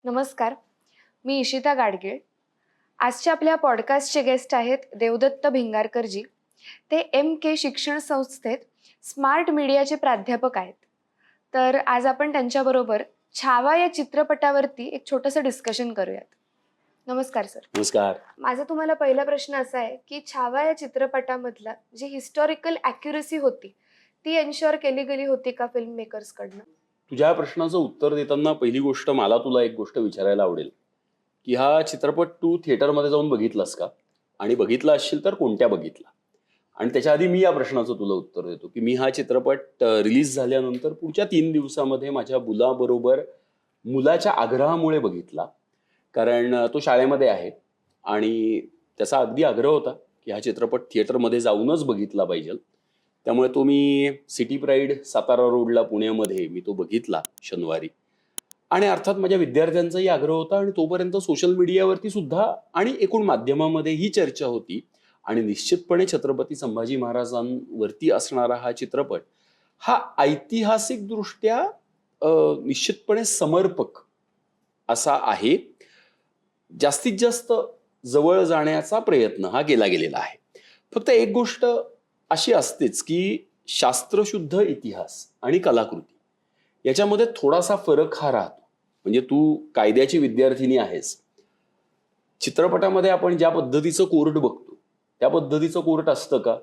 नमस्कार, मी इशिता गाडगीळ. आजच्या आपल्या पॉडकास्टचे गेस्ट आहेत देवदत्त भिंगारकरजी. ते MK शिक्षण संस्थेत स्मार्ट मीडियाचे प्राध्यापक आहेत. तर आज आपण त्यांच्याबरोबर छावा या चित्रपटावरती एक छोटंसं डिस्कशन करूयात. नमस्कार सर. नमस्कार. माझा तुम्हाला पहिला प्रश्न असा आहे की छावा या चित्रपटामधला जी हिस्टॉरिकल ॲक्युरसी होती ती एन्श्युअर केली गेली होती का फिल्म मेकर्सकडनं? तुझ्या प्रश्नाचं उत्तर देताना पहिली गोष्ट मला तुला एक गोष्ट विचारायला आवडेल की हा चित्रपट तू थिएटरमध्ये जाऊन बघितलास का, आणि बघितला असशील तर कोणत्या बघितला. आणि त्याच्या आधी मी या प्रश्नाचं तुला उत्तर देतो की मी हा चित्रपट रिलीज झाल्यानंतर पुढच्या 3 दिवसामध्ये माझ्या मुलाबरोबर मुलाच्या आग्रहामुळे बघितला. कारण तो शाळेमध्ये आहे आणि त्याचा अगदी आग्रह होता की हा चित्रपट थिएटरमध्ये जाऊनच बघितला पाहिजे. त्यामुळे तो मी सिटी प्राईड सातारा रोडला पुण्यामध्ये मी तो बघितला शनिवारी. आणि अर्थात माझ्या विद्यार्थ्यांचाही आग्रह होता आणि तोपर्यंत सोशल मीडियावरती सुद्धा आणि एकूण माध्यमामध्ये ही चर्चा होती. आणि निश्चितपणे छत्रपती संभाजी महाराजांवरती असणारा हा चित्रपट हा ऐतिहासिक दृष्ट्या निश्चितपणे समर्पक असा आहे. जास्तीत जास्त जवळ जाण्याचा प्रयत्न हा केला गेलेला आहे. फक्त एक गोष्ट अशी असतेच की शास्त्रशुद्ध इतिहास आणि कलाकृती याच्यामध्ये थोडासा फरक हा राहतो. म्हणजे तू कायद्याची विद्यार्थिनी आहेस, चित्रपटामध्ये आपण ज्या पद्धतीचं कोर्ट बघतो त्या पद्धतीचं कोर्ट असतं का?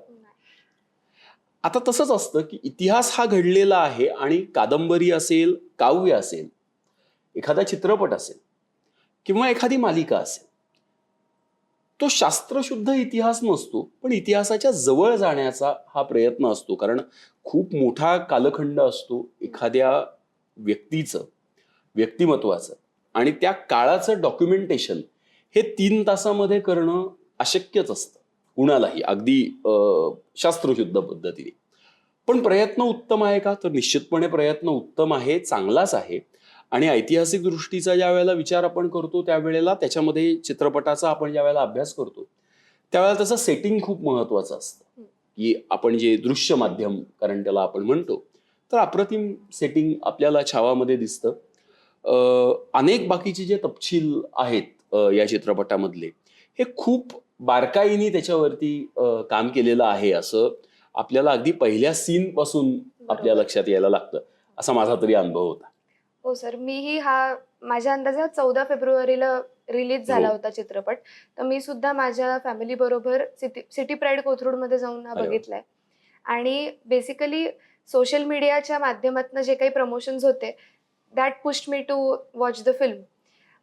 आता तसंच असतं की इतिहास हा घडलेला आहे आणि कादंबरी असेल, काव्य असेल, एखादा चित्रपट असेल किंवा एखादी मालिका असेल, तो शास्त्रशुद्ध इतिहास नसतो, पण इतिहासाच्या जवळ जाण्याचा हा प्रयत्न असतो. कारण खूप मोठा कालखंड असतो एखाद्या व्यक्तीचं, व्यक्तिमत्वाचं, आणि त्या काळाचं डॉक्युमेंटेशन हे 3 तासामध्ये करणं अशक्यच असतं कुणालाही, अगदी शास्त्रशुद्ध पद्धतीने. पण प्रयत्न उत्तम आहे का, तर निश्चितपणे प्रयत्न उत्तम आहे, चांगलाच आहे. आणि ऐतिहासिक दृष्टीचा ज्या वेळेला विचार आपण करतो त्यावेळेला त्याच्यामध्ये चित्रपटाचा आपण ज्या वेळेला अभ्यास करतो त्यावेळेला त्याचं सेटिंग खूप महत्वाचं असतं. की आपण जे दृश्य माध्यम, कारण त्याला आपण म्हणतो, तर अप्रतिम सेटिंग आपल्याला छावामध्ये दिसतं. अनेक बाकीचे जे तपशील आहेत या चित्रपटामधले हे खूप बारकाईने त्याच्यावरती काम केलेलं आहे असं आपल्याला अगदी पहिल्या सीन पासून आपल्या लक्षात यायला लागतं, असा माझा तरी अनुभव होता. हो सर, मीही हा माझ्या अंदाजात 14 फेब्रुवारीला रिलीज झाला होता चित्रपट. तर मी सुद्धा माझ्या फॅमिली बरोबर सिटी प्राईड कोथरूडमध्ये जाऊन हा अरे वा. बघितलाय. आणि बेसिकली सोशल मीडियाच्या माध्यमातून जे काही प्रमोशन्स होते that pushed me to watch the film.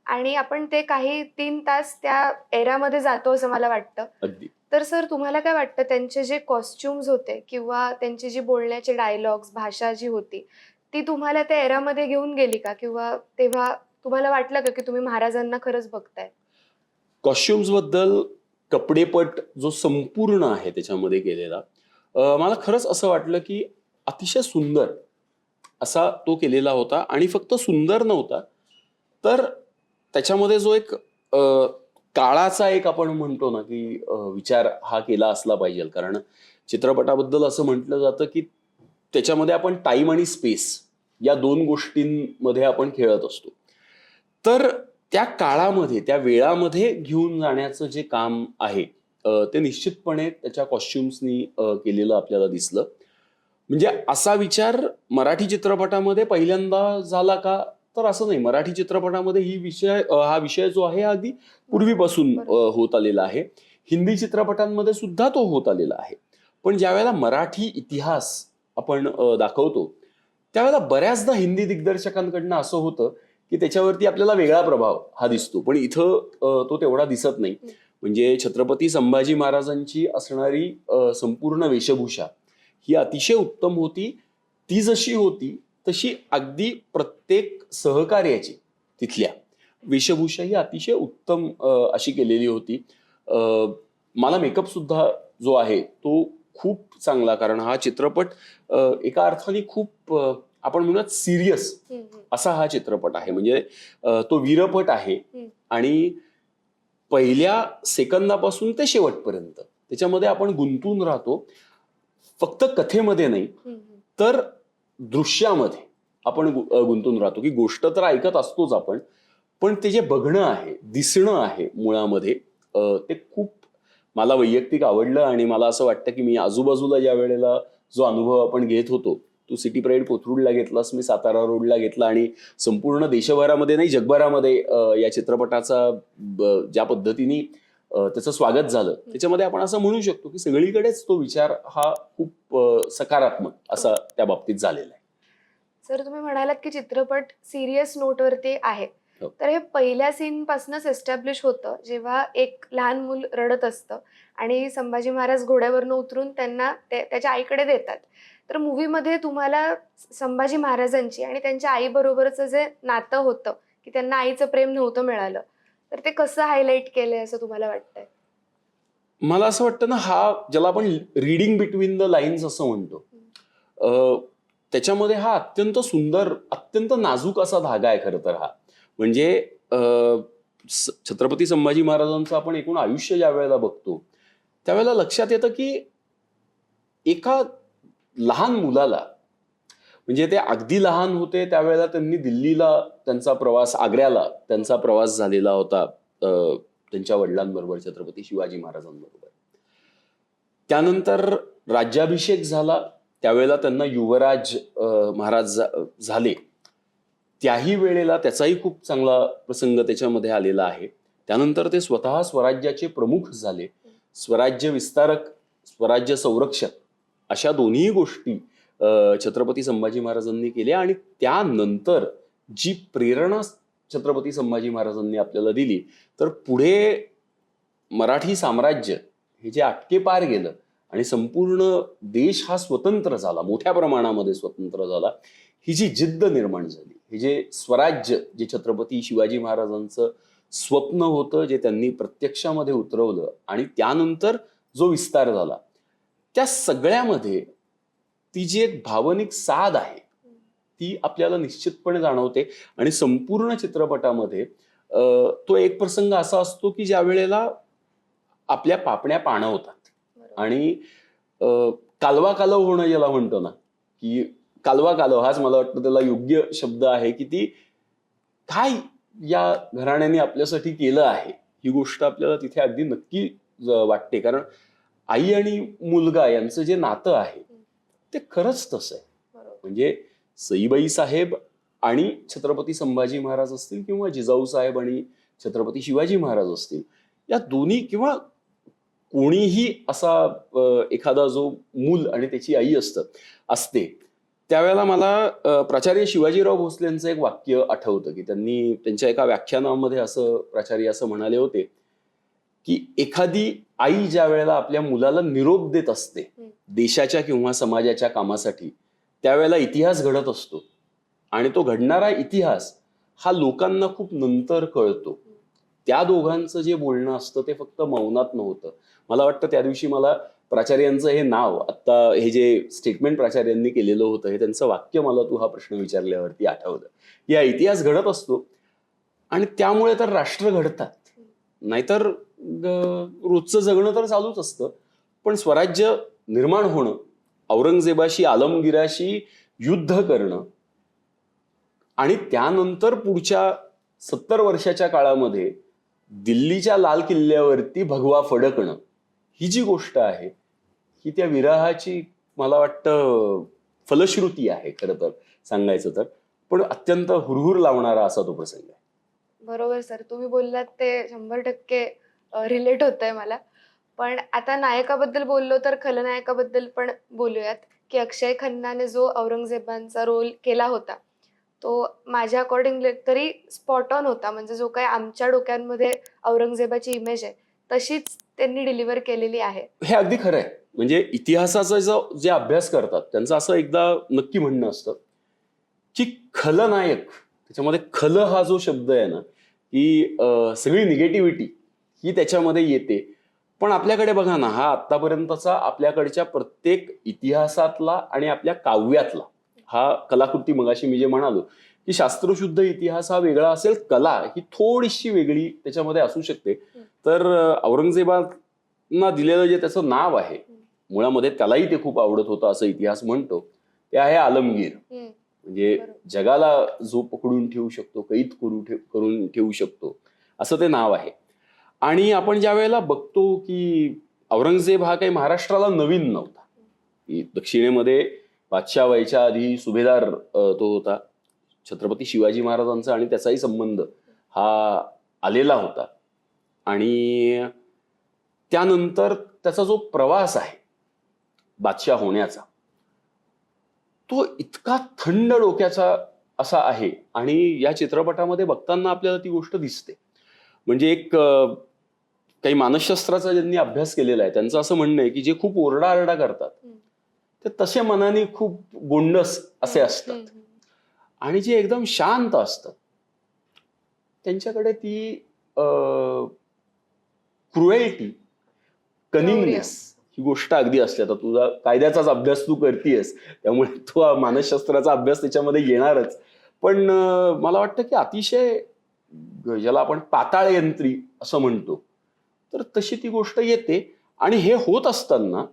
आणि आपण ते काही 3 तास त्या एरामध्ये जातो असं मला वाटतं. अगदी. तर सर तुम्हाला काय वाटतं त्यांचे जे कॉस्ट्युम्स होते किंवा त्यांची जी बोलण्याचे डायलॉग्स, भाषा जी होती, ती तुम्हाला त्या एरामध्ये घेऊन गेली का? किंवा तेव्हा तुम्हाला वाटलं का की तुम्ही महाराजांना खरंच बघताय? कॉस्ट्युम्स बद्दल, कपडेपट जो संपूर्ण आहे त्याच्यामध्ये केलेला, मला खरंच असं वाटलं की अतिशय सुंदर असा तो केलेला होता. आणि फक्त सुंदर नव्हता, तर त्याच्यामध्ये जो एक काळाचा एक आपण म्हणतो ना की विचार हा केला असला पाहिजे. कारण चित्रपटाबद्दल असं म्हटलं जातं की त्याच्यामध्ये आपण टाइम आणि स्पेस या 2 गोष्टींमध्ये आपण खेळत असतो. तर त्या काळामध्ये, त्या वेळामध्ये घेऊन जाण्याचं जे काम आहे ते निश्चितपणे त्याच्या कॉस्ट्युम्सनी केलेलं आपल्याला दिसलं. म्हणजे असा विचार मराठी चित्रपटामध्ये पहिल्यांदा झाला का, तर असं नाही. मराठी चित्रपटामध्ये हा विषय जो आहे अगदी पूर्वीपासून होत आलेला आहे. हिंदी चित्रपटांमध्ये सुद्धा तो होत आलेला आहे. पण ज्या वेळेला मराठी इतिहास आपण दाखवतो त्यावेळेला बऱ्याचदा हिंदी दिग्दर्शकांकडनं असं होतं की त्याच्यावरती आपल्याला वेगळा प्रभाव हा दिसतो, पण इथं तो तेवढा दिसत नाही. म्हणजे छत्रपती संभाजी महाराजांची असणारी संपूर्ण वेशभूषा ही अतिशय उत्तम होती. ती जशी होती तशी अगदी प्रत्येक सहकार्याची तिथल्या वेशभूषा ही अतिशय उत्तम अशी केलेली होती. मला मेकअप सुद्धा जो आहे तो खूप चांगला, कारण हा चित्रपट एका अर्थाने खूप आपण म्हणूयात सिरियस असा हा चित्रपट आहे. म्हणजे तो वीरपट आहे आणि पहिल्या सेकंदापासून ते शेवटपर्यंत त्याच्यामध्ये आपण गुंतून राहतो. फक्त कथेमध्ये नाही तर दृश्यामध्ये आपण गुंतून राहतो. की गोष्ट तर ऐकत असतोच आपण, पण ते जे बघणं आहे, दिसणं आहे मुळामध्ये, ते खूप मला वैयक्तिक आवडलं. आणि मला असं वाटतं की मी आजूबाजूला ज्या वेळेला जो अनुभव आपण घेत होतो, तू सिटी प्राईड कोथरूडला घेतलास, मी सातारा रोडला घेतला, आणि संपूर्ण देशभरामध्ये नाही जगभरामध्ये या चित्रपटाचा ज्या पद्धतीने त्याचं स्वागत झालं, त्याच्यामध्ये आपण असं म्हणू शकतो की सगळीकडेच तो विचार हा खूप सकारात्मक असा त्या बाबतीत झालेला आहे. सर, तुम्ही म्हणालात की चित्रपट सिरियस नोटवरती आहे. हो. तर हे पहिल्या सीन पासूनच एस्टॅब्लिश होतं, जेव्हा एक लहान मूल रडत असतं आणि संभाजी महाराज घोड्यावरनं उतरून त्यांना त्याच्या आईकडे देतात. तर मूव्हीमध्ये तुम्हाला संभाजी महाराजांची आणि त्यांच्या आईबरोबरचं जे नातं होतं, की त्यांना आईचं प्रेम नव्हतं मिळालं, तर ते कसं हायलाईट केलंय असं तुम्हाला वाटतंय? मला असं वाटतं ना, हा ज्याला आपण रीडिंग बिटवीन द लाईन्स असं म्हणतो, त्याच्यामध्ये हा अत्यंत सुंदर, अत्यंत नाजूक असा धागा आहे खरं तर हा. म्हणजे छत्रपती संभाजी महाराजांचं आपण एकूण आयुष्य ज्या वेळेला बघतो, त्यावेळेला लक्षात येतं की एका लहान मुलाला, म्हणजे ते अगदी लहान होते त्यावेळेला त्यांनी दिल्लीला त्यांचा प्रवास, आग्र्याला त्यांचा प्रवास झालेला होता त्यांच्या वडिलांबरोबर, छत्रपती शिवाजी महाराजांबरोबर. त्यानंतर राज्याभिषेक झाला, त्यावेळेला त्यांना युवराज महाराज झाले. त्याही वेळेला त्याचाही खूप चांगला प्रसंग त्याच्यामध्ये आलेला आहे. त्यानंतर ते स्वतः स्वराज्याचे प्रमुख झाले, स्वराज्य विस्तारक, स्वराज्य संरक्षक, अशा दोन्ही गोष्टी छत्रपती संभाजी महाराजांनी केल्या. आणि त्यानंतर जी प्रेरणा छत्रपती संभाजी महाराजांनी आपल्याला दिली, तर पुढे मराठी साम्राज्य हे जे आटकेपार गेलं आणि संपूर्ण देश हा स्वतंत्र झाला, मोठ्या प्रमाणामध्ये स्वतंत्र झाला, ही जी जिद्द निर्माण झाली, हे जे स्वराज्य, जे छत्रपती शिवाजी महाराजांचं स्वप्न होतं, जे त्यांनी प्रत्यक्षामध्ये उतरवलं, आणि त्यानंतर जो विस्तार झाला, त्या सगळ्यामध्ये ती जी एक भावनिक साध आहे ती आपल्याला निश्चितपणे जाणवते. आणि संपूर्ण चित्रपटामध्ये तो एक प्रसंग असा असतो की ज्या वेळेला आपल्या पापण्या पाणवतात आणि कालवा कालव होणं ज्याला म्हणतो ना, की कालवा कालव हाच मला वाटतं त्याला योग्य शब्द आहे, की ती काय या घराण्याने आपल्यासाठी केलं आहे, ही गोष्ट आपल्याला तिथे अगदी नक्की वाटते. कारण आई आणि मुलगा यांचं जे नातं आहे ते खरंच तसं आहे. म्हणजे सईबाई साहेब आणि छत्रपती संभाजी महाराज असतील, किंवा जिजाऊ साहेब आणि छत्रपती शिवाजी महाराज असतील, या दोन्ही, किंवा कोणीही असा एखादा जो मूल आणि त्याची आई असते, त्यावेळेला मला प्राचार्य शिवाजीराव भोसले यांचं एक वाक्य आठवतं, की त्यांनी त्यांच्या एका व्याख्यानामध्ये असं, प्राचार्य असं म्हणाले होते की एखादी आई ज्या वेळेला आपल्या मुलाला निरोप देत असते देशाच्या किंवा समाजाच्या कामासाठी, त्यावेळेला इतिहास घडत असतो, आणि तो घडणारा इतिहास हा लोकांना खूप नंतर कळतो. त्या दोघांचं जे बोलणं असतं ते फक्त मौनात नव्हतं. मला वाटतं त्या दिवशी मला प्राचार्यांचं हे नाव, आता हे जे स्टेटमेंट प्राचार्यांनी केलेलं होतं, हे त्यांचं वाक्य मला तू हा प्रश्न विचारल्यावरती आठवलं. या इतिहास घडत असतो आणि त्यामुळे तर राष्ट्र घडतात, नाहीतर रोजचं जगणं तर चालूच असतं. पण स्वराज्य निर्माण होणं, औरंगजेबाशी, आलमगिराशी युद्ध करणं, आणि त्यानंतर पुढच्या 70 वर्षाच्या काळामध्ये दिल्लीच्या लाल किल्ल्यावरती भगवा फडकणं, ही जी गोष्ट आहे, ही त्या विरहाची मला वाटतं फलश्रुती आहे खरं तर सांगायचं तर. पण अत्यंत हुरहुर लावणारा असा तो प्रसंग आहे. बरोबर सर, तुम्ही बोललात ते 100% रिलेट होतंय मला. पण आता नायकाबद्दल बोललो तर खलनायकाबद्दल पण बोलूयात, की अक्षय खन्नाने जो औरंगजेबांचा रोल केला होता, तो माझ्या अकॉर्डिंगली तरी स्पॉट ऑन होता. म्हणजे जो काही आमच्या डोक्यांमध्ये औरंगजेबाची इमेज आहे, तशीच त्यांनी डिलिव्हर केलेली आहे. हे अगदी खरं आहे. म्हणजे इतिहासाचा जे अभ्यास करतात त्यांचं असं एकदा नक्की म्हणणं असतं की खलनायक, त्याच्यामध्ये खल हा जो शब्द आहे ना, की सगळी निगेटिव्हिटी ही त्याच्यामध्ये येते. पण आपल्याकडे बघा ना, हा आतापर्यंतचा आपल्याकडच्या प्रत्येक इतिहासातला आणि आपल्या काव्यातला हा कलाकृती, मगाशी मी जे म्हणालो की शास्त्रशुद्ध इतिहास हा वेगळा असेल, कला ही थोडीशी वेगळी त्याच्यामध्ये असू शकते. तर औरंगजेबाना दिलेलं जे त्याचं नाव आहे, मुळामध्ये त्यालाही ते खूप आवडत होतं असं इतिहास म्हणतो, ते आहे आलमगीर. म्हणजे जगाला जो पकडून ठेवू शकतो, कैद करून ठेवू शकतो, असं ते नाव आहे. आणि आपण ज्या वेळेला बघतो की औरंगजेब हा काही महाराष्ट्राला नवीन नव्हता. दक्षिणेमध्ये बादशाह व्हायच्या आधी सुभेदार तो होता. छत्रपती शिवाजी महाराजांचा आणि त्याचाही संबंध हा आलेला होता. आणि त्यानंतर त्याचा जो प्रवास आहे बादशाह होण्याचा, तो इतका थंड डोक्याचा असा आहे. आणि या चित्रपटामध्ये बघताना आपल्याला ती गोष्ट दिसते. म्हणजे एक काही मानसशास्त्राचा ज्यांनी अभ्यास केलेला आहे त्यांचं असं म्हणणं आहे की जे खूप ओरडाआरडा करतात ते तसे मनाने खूप गोंडस असे असतात, आणि जे एकदम शांत असतात त्यांच्याकडे ती क्रुएल्टी, कनिंगनेस ही गोष्ट अगदी असते. आता तुझा कायद्याचाच अभ्यास तू करतेयस त्यामुळे तू मानसशास्त्राचा अभ्यास त्याच्यामध्ये येणारच. पण मला वाटतं की अतिशय ज्याला आपण पाताळ यंत्री असं म्हणतो, तर तशी ती गोष्ट येते. आणि हे होत असताना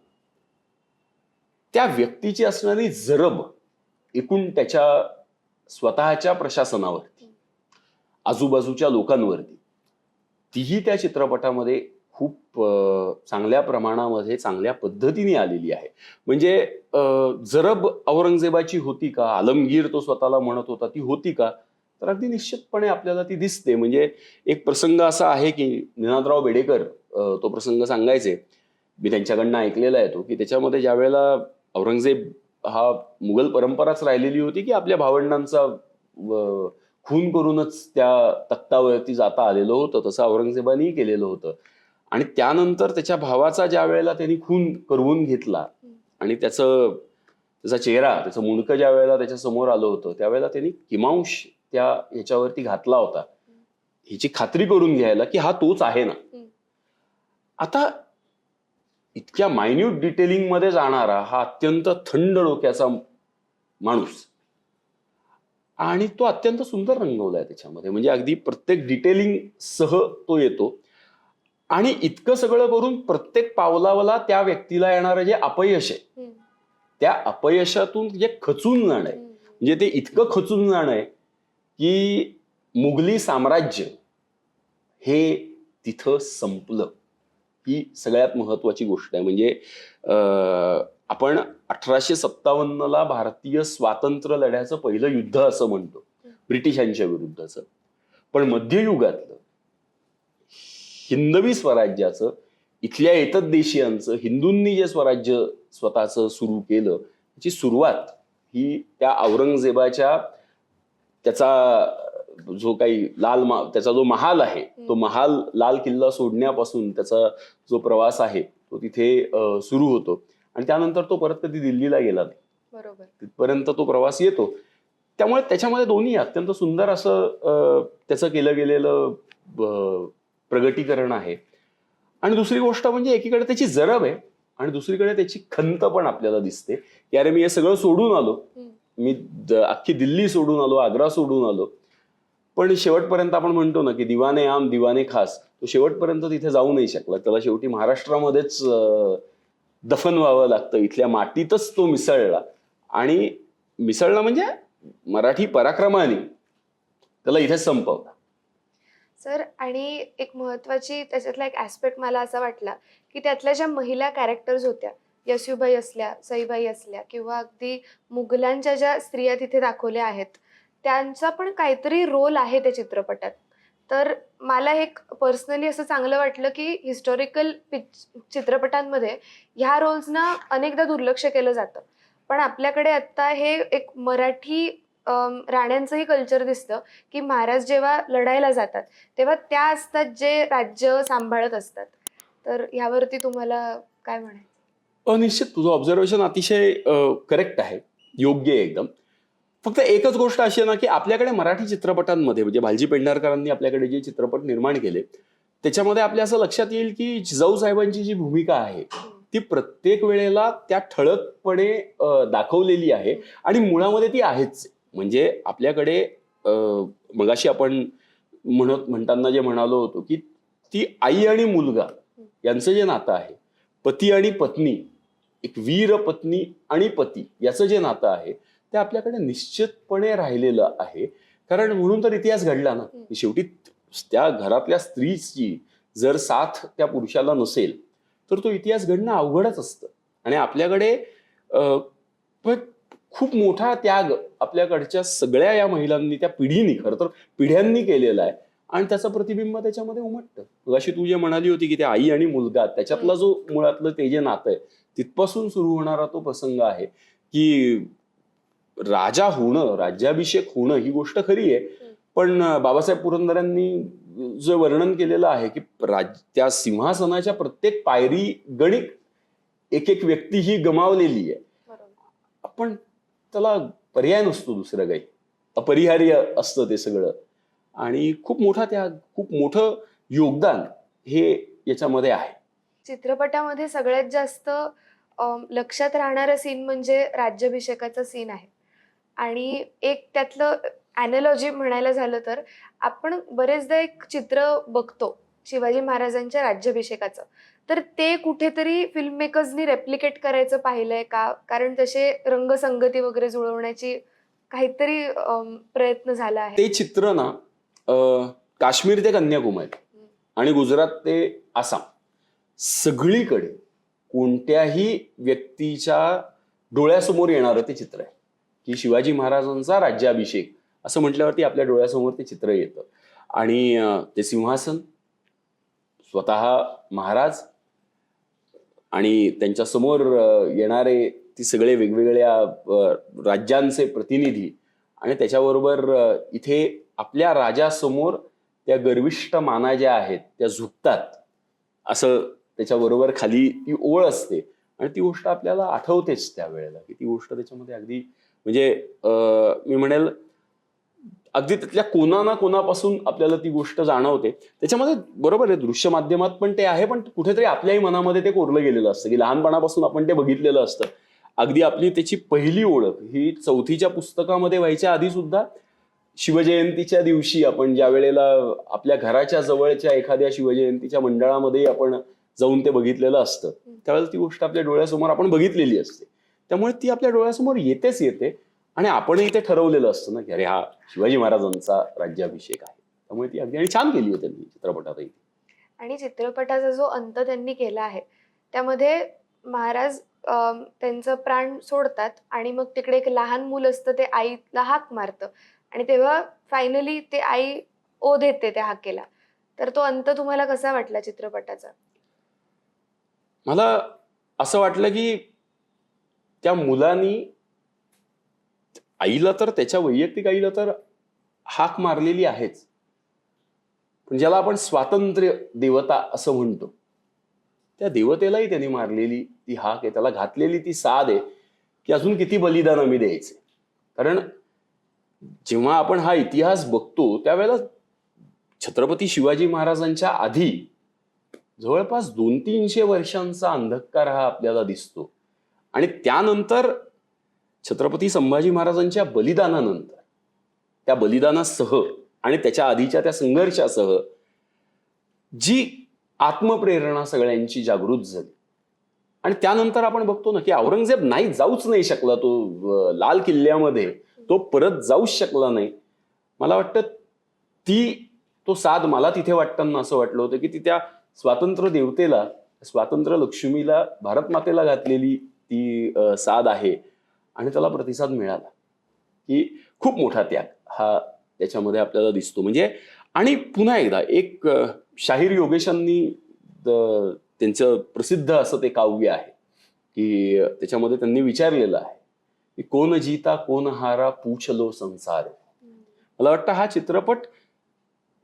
त्या व्यक्तीची असणारी जरब एकूण त्याच्या स्वतःच्या प्रशासनावरती, आजूबाजूच्या लोकांवरती, तीही त्या चित्रपटामध्ये खूप चांगल्या प्रमाणामध्ये चांगल्या पद्धतीने आलेली आहे. म्हणजे जरब औरंगजेबाची होती का, आलमगीर तो स्वतःला म्हणत होता, ती होती का, तर अगदी निश्चितपणे आपल्याला ती दिसते. म्हणजे एक प्रसंग असा आहे की निनादराव बेडेकर तो प्रसंग सांगायचे, मी त्यांच्याकडनं ऐकलेला आहे तो, की त्याच्यामध्ये ज्या वेळेला औरंगजेब हा मुघल परंपराच राहिलेली होती की आपल्या भावंडांचा खून करूनच त्या तख्तावरती जाता आलेलं होतं, तसं औरंगजेबानेही केलेलं होतं. आणि त्यानंतर त्याच्या भावाचा ज्या वेळेला त्यांनी खून करवून घेतला आणि त्याचा चेहरा, त्याचं मुंडकं ज्या वेळेला त्याच्या समोर आलं होतं, त्यावेळेला त्यांनी किमांश त्या ह्याच्यावरती घातला होता ह्याची खात्री करून घ्यायला की हा तोच आहे ना. आता इतक्या मायन्यूट डिटेलिंग मध्ये जाणारा हा अत्यंत थंड डोक्याचा माणूस, आणि तो अत्यंत सुंदर रंगवलाय त्याच्यामध्ये. म्हणजे अगदी प्रत्येक डिटेलिंग सह तो येतो. आणि इतकं सगळं करून प्रत्येक पावलावला त्या व्यक्तीला येणारं जे अपयश आहे, त्या अपयशातून जे खचून जाणं आहे, म्हणजे ते इतकं खचून जाणं आहे की मुघली साम्राज्य हे तिथं संपलं. ही सगळ्यात महत्वाची गोष्ट आहे. म्हणजे आपण 1857ला भारतीय स्वातंत्र्य लढ्याचं पहिलं युद्ध असं म्हणतो, ब्रिटिशांच्या विरुद्धचं. पण मध्ययुगातलं हिंदवी स्वराज्याचं, इथल्या एतद्देशीयांचं, हिंदूंनी जे स्वराज्य स्वतःचं सुरू केलं, त्याची सुरुवात ही त्या औरंगजेबाच्या त्याचा जो काही त्याचा जो महाल आहे, तो महाल, लाल किल्ला सोडण्यापासून त्याचा जो प्रवास आहे तो तिथे सुरू होतो. आणि त्यानंतर तो परत कधी दिल्लीला गेला नाही, बरोबर, तिथपर्यंत तो प्रवास येतो. त्यामुळे त्याच्यामध्ये दोन्ही अत्यंत सुंदर असं त्याचं केलं गेलेलं प्रगटीकरण आहे. आणि दुसरी गोष्ट म्हणजे एकीकडे त्याची जरब आहे आणि दुसरीकडे त्याची खंत पण आपल्याला दिसते की अरे मी हे सगळं सोडून आलो, मी अख्खी दिल्ली सोडून आलो, आग्रा सोडून आलो, पण शेवटपर्यंत आपण म्हणतो ना की दिवाने आम दिवाने खास, तो शेवटपर्यंत तिथे जाऊ नाही शकला. त्याला शेवटी महाराष्ट्रामध्येच दफन व्हावं लागतं. इथल्या मातीतच तो मिसळला, आणि मिसळला म्हणजे मराठी पराक्रमाने त्याला इथेच संपवला. सर, आणि एक महत्वाची त्याच्यातला एक ऍस्पेक्ट मला असा वाटला की त्यातल्या ज्या महिला कॅरेक्टर्स होत्या, यशूबाई असल्या, सईबाई असल्या, किंवा अगदी मुघलांच्या ज्या स्त्रिया तिथे दाखवल्या आहेत, त्यांचा पण काहीतरी रोल आहे त्या चित्रपटात. तर मला एक पर्सनली असं चांगलं वाटलं की हिस्टॉरिकल चित्रपटांमध्ये ह्या रोल्सना अनेकदा दुर्लक्ष केलं जातं, पण आपल्याकडे आता हे एक मराठी राण्यांचंही कल्चर दिसतं की महाराज जेव्हा लढायला जातात तेव्हा त्या असतात जे राज्य सांभाळत असतात. तर यावरती तुम्हाला काय म्हणायचं? निश्चित तुझं ऑब्झर्वेशन अतिशय करेक्ट आहे, योग्य आहे एकदम. फक्त एकच गोष्ट अशी आहे ना की आपल्याकडे मराठी चित्रपटांमध्ये, म्हणजे भालजी पेंढारकरांनी आपल्याकडे जे चित्रपट निर्माण केले त्याच्यामध्ये आपल्या असं लक्षात येईल की जिजाऊ साहेबांची जी भूमिका आहे ती प्रत्येक वेळेला त्या ठळकपणे दाखवलेली आहे, आणि मुळामध्ये ती आहेच. म्हणजे आपल्याकडे मगाशी आपण म्हणताना जे म्हणालो होतो की ती आई आणि मुलगा यांचं जे नातं आहे, पती आणि पत्नी, एक वीर पत्नी आणि पती याचं जे नातं आहे, ते आपल्याकडे निश्चितपणे राहिलेलं आहे. कारण म्हणून तर इतिहास घडला ना. शेवटी त्या घरातल्या स्त्रीची जर साथ त्या पुरुषाला नसेल तर तो इतिहास घडणं अवघडच असतं. आणि आपल्याकडे पण खूप मोठा त्याग आपल्याकडच्या सगळ्या या महिलांनी, त्या पिढीनी, खरं तर पिढ्यांनी केलेला आहे. आणि त्याचं प्रतिबिंब त्याच्यामध्ये उमटतं. अशी तू जे म्हणाली होती की त्या आई आणि मुलगा त्याच्यातला जो मुळातलं ते जे नातं आहे तिथपासून सुरू होणारा तो प्रसंग आहे की राजा होणं, राज्याभिषेक होणं ही गोष्ट खरी आहे. पण बाबासाहेब पुरंदरेंनी जे वर्णन केलेलं आहे की त्या सिंहासनाच्या प्रत्येक पायरी गणिक एक एक व्यक्ती ही गमावलेली आहे. आपण त्याला पर्याय नसतो दुसरं काही, अपरिहार्य असतं ते सगळं. आणि खूप मोठा त्याग, खूप मोठं योगदान हे याच्यामध्ये आहे. चित्रपटामध्ये सगळ्यात जास्त लक्षात राहणारा सीन म्हणजे राज्याभिषेकाचा सीन आहे. आणि एक त्यातलं ॲनॉलॉजी म्हणायला झालं तर आपण बरेचदा एक चित्र बघतो शिवाजी महाराजांच्या राज्याभिषेकाचं, तर ते कुठेतरी फिल्म मेकर्सनी रेप्लिकेट करायचं पाहिलंय का? कारण तसे रंगसंगती वगैरे जुळवण्याची काहीतरी प्रयत्न झाला आहे. ते चित्र ना काश्मीर ते कन्याकुमारी आणि गुजरात ते आसाम सगळीकडे कोणत्याही व्यक्तीच्या डोळ्यासमोर येणारं ते चित्र आहे की शिवाजी महाराजांचा राज्याभिषेक असं म्हटल्यावरती आपल्या डोळ्यासमोर ते चित्र येतं. आणि ते सिंहासन, स्वतः महाराज आणि त्यांच्या समोर येणारे ती सगळे वेगवेगळ्या राज्यांचे प्रतिनिधी आणि त्याच्याबरोबर इथे आपल्या राजासमोर त्या गर्विष्ठ माना ज्या आहेत त्या झुकतात असं त्याच्याबरोबर खाली ती ओळ असते. आणि ती गोष्ट आपल्याला आठवतेच त्यावेळेला की ती गोष्ट त्याच्यामध्ये अगदी म्हणजे मी म्हणेल अगदी त्यातल्या कोणा ना कोणापासून आपल्याला ती गोष्ट जाणवते. त्याच्यामध्ये बरोबर आहे दृश्य माध्यमात पण ते आहे, पण कुठेतरी आपल्याही मनामध्ये ते कोरलं गेलेलं असतं की लहानपणापासून आपण ते बघितलेलं असतं. अगदी आपली त्याची पहिली ओळख ही 4थीच्या पुस्तकामध्ये व्हायच्या आधी सुद्धा शिवजयंतीच्या दिवशी आपण ज्या वेळेला आपल्या घराच्या जवळच्या एखाद्या शिवजयंतीच्या मंडळामध्ये आपण जाऊन ते बघितलेलं असतं त्यावेळेला ती गोष्ट आपल्या डोळ्यासमोर आपण बघितलेली असते. त्यामुळे ती आपल्या डोळ्यासमोर येतेच येते. आणि आपणही ते ठरवलेलं असतं ना की अरे हा शिवाजी महाराजांचा राज्याभिषेक आहे. त्यामुळे ती अगदी आणि छान केली होती त्यांनी चित्रपटातही. आणि चित्रपटाचा जो अंत त्यांनी केला आहे त्यामध्ये महाराज त्यांचं प्राण सोडतात आणि मग तिकडे एक लहान मूल असतं ते आईला हाक मारतं आणि तेव्हा फायनली ते आई ओ देते त्या हाकेला. तर तो अंत तुम्हाला कसा वाटला चित्रपटाचा? मला असं वाटलं की त्या मुलानी आईला तर त्याच्या वैयक्तिक आईला तर हाक मारलेली आहेच, पण ज्याला आपण स्वातंत्र्य देवता असं म्हणतो त्या देवतेलाही त्यांनी मारलेली ती हाक आहे, त्याला घातलेली ती साद आहे की अजून किती बलिदान आम्ही द्यायचे. कारण जेव्हा आपण हा इतिहास बघतो त्यावेळेला छत्रपती शिवाजी महाराजांच्या आधी जवळपास 200-300 वर्षांचा अंधकार हा आपल्याला दिसतो. आणि त्यानंतर छत्रपती संभाजी महाराजांच्या बलिदानानंतर त्या बलिदानासह आणि त्याच्या आधीच्या त्या संघर्षासह जी आत्मप्रेरणा सगळ्यांची जागृत झाली. आणि त्यानंतर आपण बघतो ना की औरंगजेब जाऊच नाही शकला तो लाल किल्ल्यामध्ये, तो परत जाऊच शकला नाही. मला वाटतं तो साध मला तिथे वाटताना असं वाटलं होतं की ती त्या स्वातंत्र्य देवतेला, स्वातंत्र्य लक्ष्मीला, भारत मातेला घातलेली ती साध आहे आणि त्याला प्रतिसाद मिळाला की खूप मोठा त्याग हा त्याच्यामध्ये आपल्याला दिसतो. म्हणजे आणि पुन्हा एकदा एक शाहीर योगेशांनी त्यांचं प्रसिद्ध असं ते काव्य आहे की त्याच्यामध्ये त्यांनी विचारलेलं आहे की कोण जीता कोण हारा पूछ लो संसार. मला वाटतं हा चित्रपट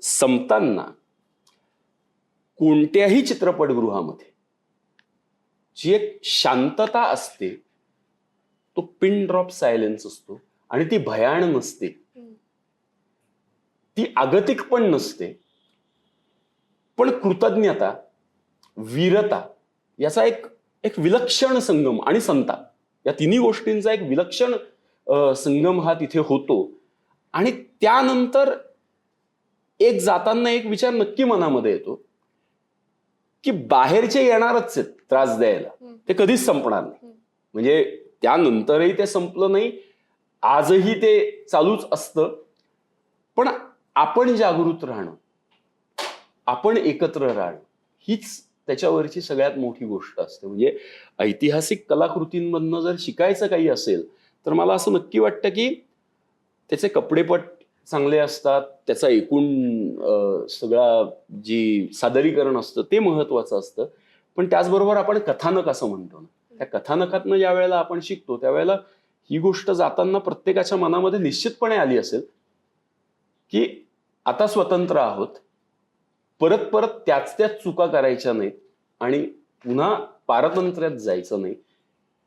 संपताना कोणत्याही चित्रपटगृहामध्ये जी एक शांतता असते, तो पिन ड्रॉप सायलेन्स असतो आणि ती भयान नसते, ती आगतिक पण नसते, पण कृतज्ञता, वीरता याचा एक विलक्षण संगम आणि संताप या तिन्ही गोष्टींचा एक विलक्षण संगम हा तिथे होतो. आणि त्यानंतर एक जाताना एक विचार नक्की मनामध्ये येतो की बाहेरचे येणारच आहेत त्रास द्यायला, ते कधीच संपणार नाही. म्हणजे त्यानंतरही ते संपलं नाही आजही ते चालूच असतं. पण आपण जागृत राहणं, आपण एकत्र राहणं, हीच त्याच्यावरची सगळ्यात मोठी गोष्ट असते. म्हणजे ऐतिहासिक कलाकृतींमधनं जर शिकायचं काही असेल तर मला असं नक्की वाटतं की त्याचे कपडेपट चांगले असतात, त्याचा एकूण सगळा जी सादरीकरण असतं ते महत्वाचं असतं. पण त्याचबरोबर आपण कथानक असं म्हणतो ना, त्या कथानकातनं ज्या वेळेला आपण शिकतो त्यावेळेला ही गोष्ट जाताना प्रत्येकाच्या मनामध्ये निश्चितपणे आली असेल की आता स्वतंत्र आहोत, परत परत त्याच त्याच चुका करायच्या नाहीत आणि पुन्हा पारतंत्र्यात जायचं नाही.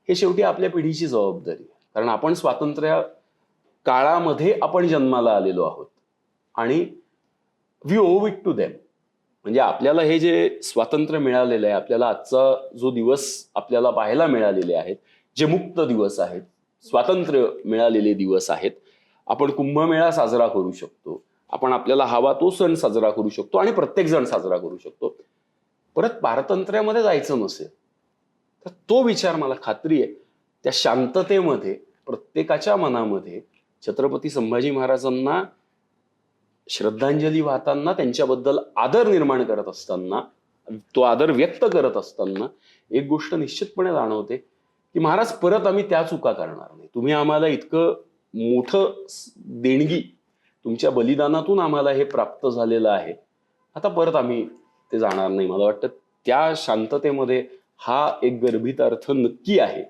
हे शेवटी आपल्या पिढीची जबाबदारी आहे. कारण आपण स्वातंत्र्य काळामध्ये आपण जन्माला आलेलो आहोत आणि वी ओव इट टू देम. म्हणजे आपल्याला हे जे स्वातंत्र्य मिळालेलं आहे, आपल्याला आजचा जो दिवस आपल्याला पाहायला मिळालेले आहेत, जे मुक्त दिवस आहेत, स्वातंत्र्य मिळालेले दिवस आहेत, आपण कुंभमेळा साजरा करू शकतो, आपण आपल्याला हवा तो सण साजरा करू शकतो आणि प्रत्येक जण साजरा करू शकतो. परत पारतंत्र्यामध्ये जायचं नसेल तर तो विचार मला खात्री आहे त्या शांततेमध्ये प्रत्येकाच्या मनामध्ये छत्रपती संभाजी महाराजांना श्रद्धांजली वाहताना, त्यांच्याबद्दल आदर निर्माण करत असताना, तो आदर व्यक्त करत असताना एक गोष्ट निश्चितपणे जाणवते की महाराज परत आम्ही त्या चुका करणार नाही. तुम्ही आम्हाला इतकं मोठं देणगी, तुमच्या बलिदानातून आम्हाला हे प्राप्त झालेलं आहे, आता परत आम्ही ते जाणार नाही. मला वाटतं त्या शांततेमध्ये हा एक गर्भित अर्थ नक्की आहे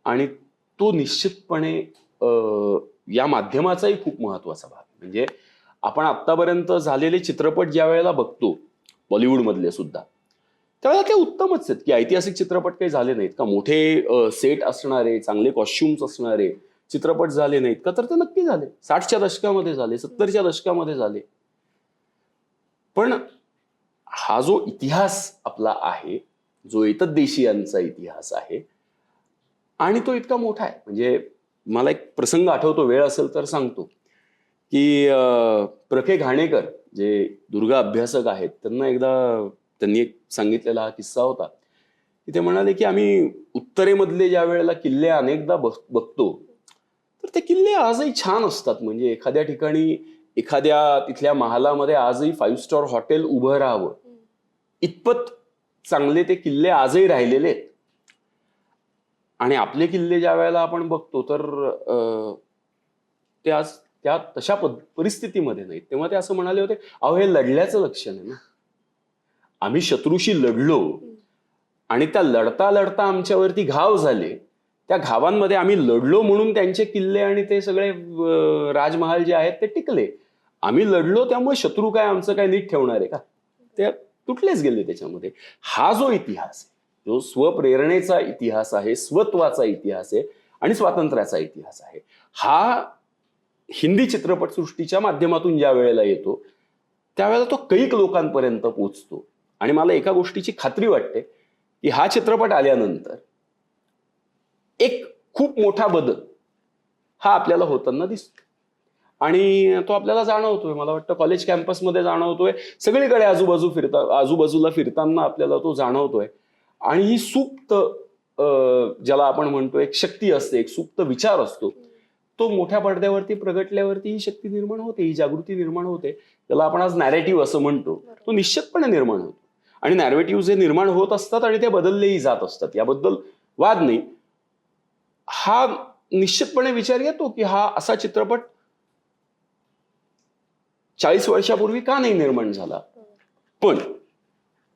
आणि तो निश्चितपणे या माध्यमाचाही खूप महत्वाचा भाग. म्हणजे आपण आतापर्यंत झालेले चित्रपट ज्या वेळेला बघतो बॉलिवूड मधले सुद्धा, त्यावेळेला ते उत्तमच आहेत की ऐतिहासिक चित्रपट काही झाले नाहीत का, मोठे सेट असणारे, चांगले कॉस्ट्युम्स असणारे चित्रपट झाले नाहीत का, तर ते नक्की झाले. 60च्या दशकामध्ये झाले, 70च्या दशकामध्ये झाले. पण हा जो इतिहास आपला आहे, जो एतद्देशीयांचा इतिहास आहे आणि तो इतका मोठा आहे. म्हणजे मला एक प्रसंग आठवतो, वेळ असेल तर सांगतो की प्र.के. घाणेकर जे दुर्गा अभ्यासक आहेत, त्यांना एकदा त्यांनी एक सांगितलेला हा किस्सा होता की ते म्हणाले की आम्ही उत्तरेमधले ज्या वेळेला किल्ले अनेकदा बघतो तर ते किल्ले आजही छान असतात. म्हणजे एखाद्या ठिकाणी एखाद्या तिथल्या महालामध्ये आजही 5 स्टार हॉटेल उभं राहावं इतपत चांगले ते किल्ले आजही राहिलेले आहेत. आणि आपले किल्ले ज्या वेळेला आपण बघतो तर ते आज त्या तशा परिस्थितीमध्ये नाहीत. तेव्हा ते असं म्हणाले होते, अहो हे लढल्याचं लक्षण आहे ना, आम्ही शत्रूशी लढलो आणि त्या लढता लढता आमच्यावरती घाव झाले, त्या घावांमध्ये आम्ही लढलो म्हणून त्यांचे किल्ले आणि ते सगळे राजमहाल जे आहेत ते टिकले. आम्ही लढलो त्यामुळे शत्रू काय आमचं काय नीट ठेवणार आहे का, ते तुटलेच गेले त्याच्यामध्ये. हा जो इतिहास आहे, जो स्वप्रेरणेचा इतिहास आहे, स्वत्वाचा इतिहास आहे आणि स्वातंत्र्याचा इतिहास आहे, हा हिंदी चित्रपटसृष्टीच्या माध्यमातून ज्या वेळेला येतो त्यावेळेला तो कैक लोकांपर्यंत पोहोचतो. आणि मला एका गोष्टीची खात्री वाटते की हा चित्रपट आल्यानंतर एक खूप मोठा बदल हा आपल्याला होताना दिसतो आणि तो आपल्याला जाणवतोय. मला वाटतं कॉलेज कॅम्पसमध्ये जाणवतोय, सगळीकडे आजूबाजूला फिरताना आपल्याला तो जाणवतोय. आणि ही सुप्त ज्याला आपण म्हणतो एक शक्ती असते, एक सुप्त विचार असतो, तो मोठ्या पडद्यावरती प्रगटल्यावरती ही शक्ती निर्माण होते, ही जागृती निर्माण होते. त्याला आपण आज नॅरेटिव्ह असं म्हणतो, तो निश्चितपणे निर्माण होतो. आणि नॅरेटिव्ह जे निर्माण होत असतात आणि ते बदललेही जात असतात, याबद्दल वाद नाही. हा निश्चितपणे विचार येतो की हा असा चित्रपट 40 वर्षापूर्वी का नाही निर्माण झाला. पण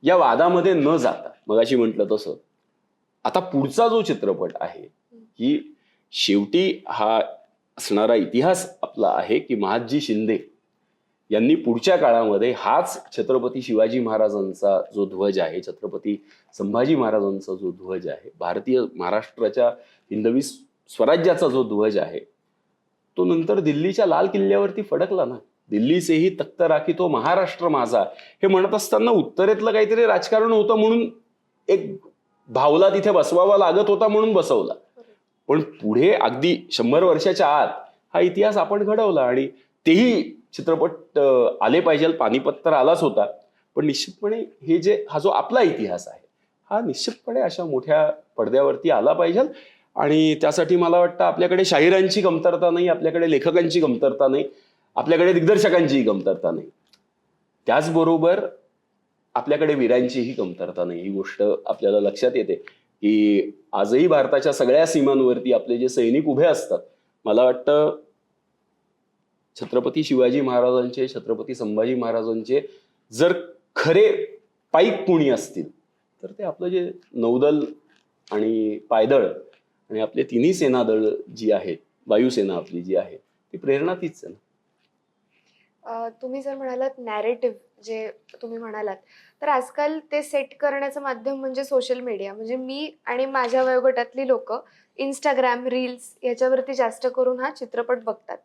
या वादामध्ये न जाता मगाशी म्हटलं तसं आता पुढचा जो चित्रपट आहे की शेवटी हा असणारा इतिहास आपला आहे की महादजी शिंदे यांनी पुढच्या काळामध्ये हाच छत्रपती शिवाजी महाराजांचा जो ध्वज आहे, छत्रपती संभाजी महाराजांचा जो ध्वज आहे, भारतीय महाराष्ट्राच्या हिंदवी स्वराज्याचा जो ध्वज आहे, तो नंतर दिल्लीच्या लाल किल्ल्यावरती फडकला ना. दिल्लीचेही तख्त राखी तो महाराष्ट्र माझा हे म्हणत असताना उत्तरेतलं काहीतरी राजकारण होतं म्हणून एक भावला तिथे बसवावा लागत होता म्हणून बसवला. पण पुढे अगदी 100 वर्षाच्या आत हा इतिहास आपण घडवला आणि तेही चित्रपट आले पाहिजे. पानिपत तर आलाच होता, पण निश्चितपणे हा जो आपला इतिहास आहे हा निश्चितपणे अशा मोठ्या पडद्यावरती आला पाहिजे आणि त्यासाठी मला वाटतं आपल्याकडे शाहिरांची कमतरता नाही, आपल्याकडे लेखकांची कमतरता नाही, आपल्याकडे दिग्दर्शकांचीही कमतरता नाही. त्याचबरोबर आपल्याकडे वीरांचीही कमतरता नाही. ही गोष्ट आपल्याला लक्षात येते की आजही भारताच्या सगळ्या सीमांवरती आपले जे सैनिक उभे असतात, मला वाटतं छत्रपती शिवाजी महाराजांचे, छत्रपती संभाजी महाराजांचे जर खरे पाईक कुणी असतील तर ते आपलं जे नौदल आणि पायदळ आणि आपले तिन्ही सेनादळ जी आहेत, वायुसेना आपली जी आहे, ती प्रेरणा तीच आहे ना. तुम्ही जर म्हणालात नॅरेटिव्ह जे तुम्ही म्हणालात, तर आजकाल ते सेट करण्याचं माध्यम म्हणजे सोशल मीडिया. म्हणजे मी आणि माझ्या वयोगटातली लोक इंस्टाग्राम, रील्स याच्यावरती जास्त करून हा चित्रपट बघतात.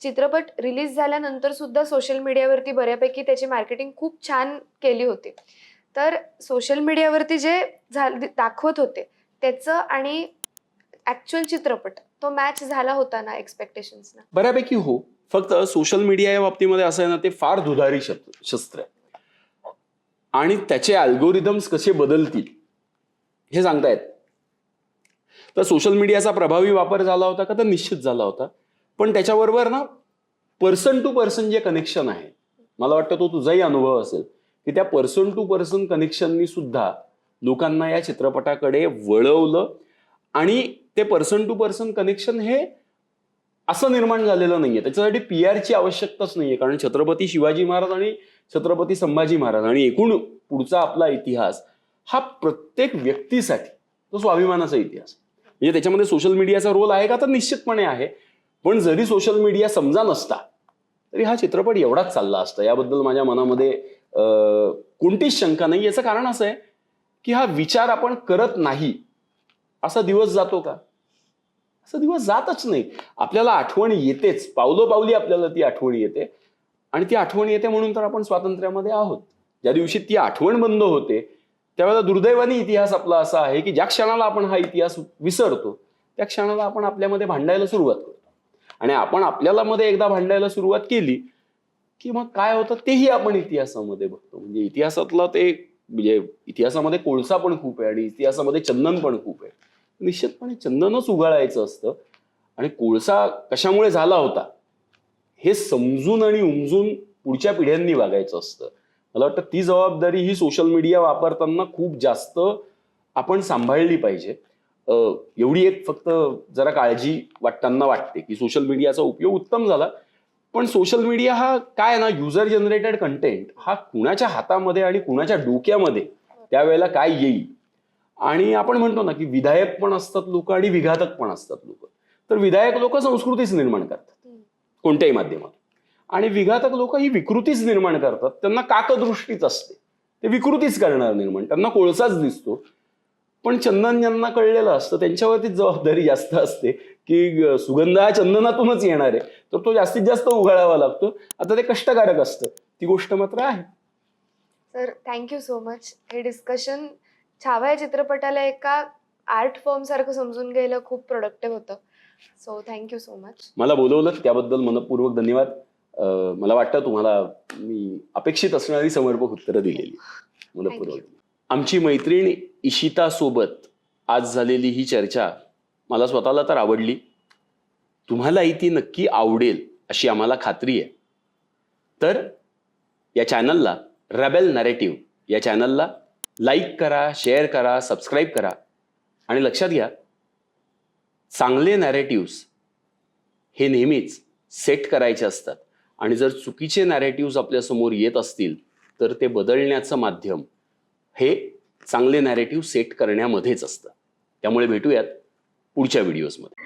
चित्रपट रिलीज झाल्यानंतर सुद्धा सोशल मीडियावरती बऱ्यापैकी त्याची मार्केटिंग खूप छान केली होती. तर सोशल मीडियावरती जे दाखवत होते त्याचं आणि ॲक्च्युअल चित्रपट तो मॅच झाला होता ना एक्सपेक्टेशन्सना? बऱ्यापैकी हो. फक्त सोशल मीडिया या बाबतीमध्ये असं आहे ना, ते फार दुधारी शस्त्र आहे आणि त्याचे अल्गोरिदम्स कसे बदलतील हे सांगता येत. तर सोशल मीडियाचा प्रभावी वापर झाला होता का? तर निश्चित झाला होता. पण त्याच्याबरोबर ना पर्सन टू पर्सन जे कनेक्शन आहे, मला वाटतं तो तुझाही अनुभव असेल की त्या पर्सन टू पर्सन कनेक्शननी सुद्धा लोकांना या चित्रपटाकडे वळवलं. आणि ते पर्सन टू पर्सन कनेक्शन हे असं निर्माण झालेलं नाहीये, त्याच्यासाठी PR ची आवश्यकताच नाहीये. कारण छत्रपती शिवाजी महाराज आणि छत्रपती संभाजी महाराज आणि एकूण पुढचा आपला इतिहास हा प्रत्येक व्यक्तीसाठी तो स्वाभिमानाचा इतिहास. म्हणजे त्याच्यामध्ये सोशल मीडियाचा रोल आहे का? तर निश्चितपणे आहे. पण जरी सोशल मीडिया समजा नसता तरी हा चित्रपट एवढाच चालला असता, याबद्दल माझ्या मनामध्ये कोणतीच शंका नाही. याचं कारण असं आहे की हा विचार आपण करत नाही असा दिवस जातो का? असा दिवस जातच नाही. आपल्याला आठवण येतेच, पावलोपावली आपल्याला ती आठवण येते. आणि ती आठवण येते म्हणून तर आपण स्वातंत्र्यामध्ये आहोत. ज्या दिवशी ती आठवण बंद होते त्यावेळेला दुर्दैवाने इतिहास आपला असा आहे की ज्या क्षणाला आपण हा इतिहास विसरतो त्या क्षणाला आपण आपल्यामध्ये भांडायला सुरुवात करतो. आणि आपण आपल्याला मध्ये एकदा भांडायला सुरुवात केली की मग काय होतं तेही आपण इतिहासामध्ये बघतो. म्हणजे इतिहासातला ते म्हणजे इतिहासामध्ये कोळसा पण खूप आहे आणि इतिहासामध्ये चंदन पण खूप आहे. निश्चितपणे चंदनच उगाळायचं असतं आणि कोळसा कशामुळे झाला होता हे समजून आणि उमजून पुढच्या पिढ्यांनी वागायचं असतं. मला वाटतं ती जबाबदारी ही सोशल मीडिया वापरताना खूप जास्त आपण सांभाळली पाहिजे. एवढी एक फक्त जरा काळजी वाटताना वाटते की सोशल मीडियाचा उपयोग उत्तम झाला, पण सोशल मीडिया हा काय ना, युजर जनरेटेड कंटेंट हा कुणाच्या हातामध्ये आणि कुणाच्या डोक्यामध्ये त्यावेळेला काय येईल. आणि आपण म्हणतो ना की विधायक पण असतात लोक आणि विघातक पण असतात लोक. तर विधायक लोक संस्कृतीच निर्माण करतात कोणत्याही माध्यमात, आणि विघातक लोक ही विकृतीच निर्माण करतात. त्यांना काकदृष्टीच असते, ते विकृतीच करणार निर्माण, त्यांना कोळसाच दिसतो. पण चंदन ज्यांना कळलेलं असतं त्यांच्यावरतीच जबाबदारी जास्त असते की सुगंध हा चंदनातूनच येणार आहे, तर तो जास्तीत जास्त उघडावा लागतो. आता ते कष्टकारक असतं, ती गोष्ट मात्र आहे. Sir, thank you so much. हे डिस्कशन छावा या चित्रपटाला एका आर्ट फॉर्म सारखं समजून घ्यायला खूप प्रोडक्टिव्ह होतं. So thank you so much. मला बोलवलं त्याबद्दल मनपूर्वक धन्यवाद. मला वाटतं तुम्हाला मी अपेक्षित असणारी समर्पक उत्तरं दिलेली मनपूर्वक. आमची मैत्रीण इशिता सोबत आज झालेली ही चर्चा मला स्वतःला तर आवडली, तुम्हालाही ती नक्की आवडेल अशी आम्हाला खात्री आहे. तर या चॅनलला, रेबेल नॅरेटिव्ह या चॅनलला लाईक करा, शेअर करा, सबस्क्राईब करा. आणि लक्षात घ्या, चांगले नॅरेटिव्ह्ज हे नेहमीच सेट करायचे असतात. आणि जर चुकीचे नॅरेटिव्ह्ज आपल्यासमोर येत असतील तर ते बदलण्याचं माध्यम हे चांगले नॅरेटिव्ह सेट करण्यामध्येच असतं. त्यामुळे भेटूयात पुढच्या व्हिडिओजमध्ये.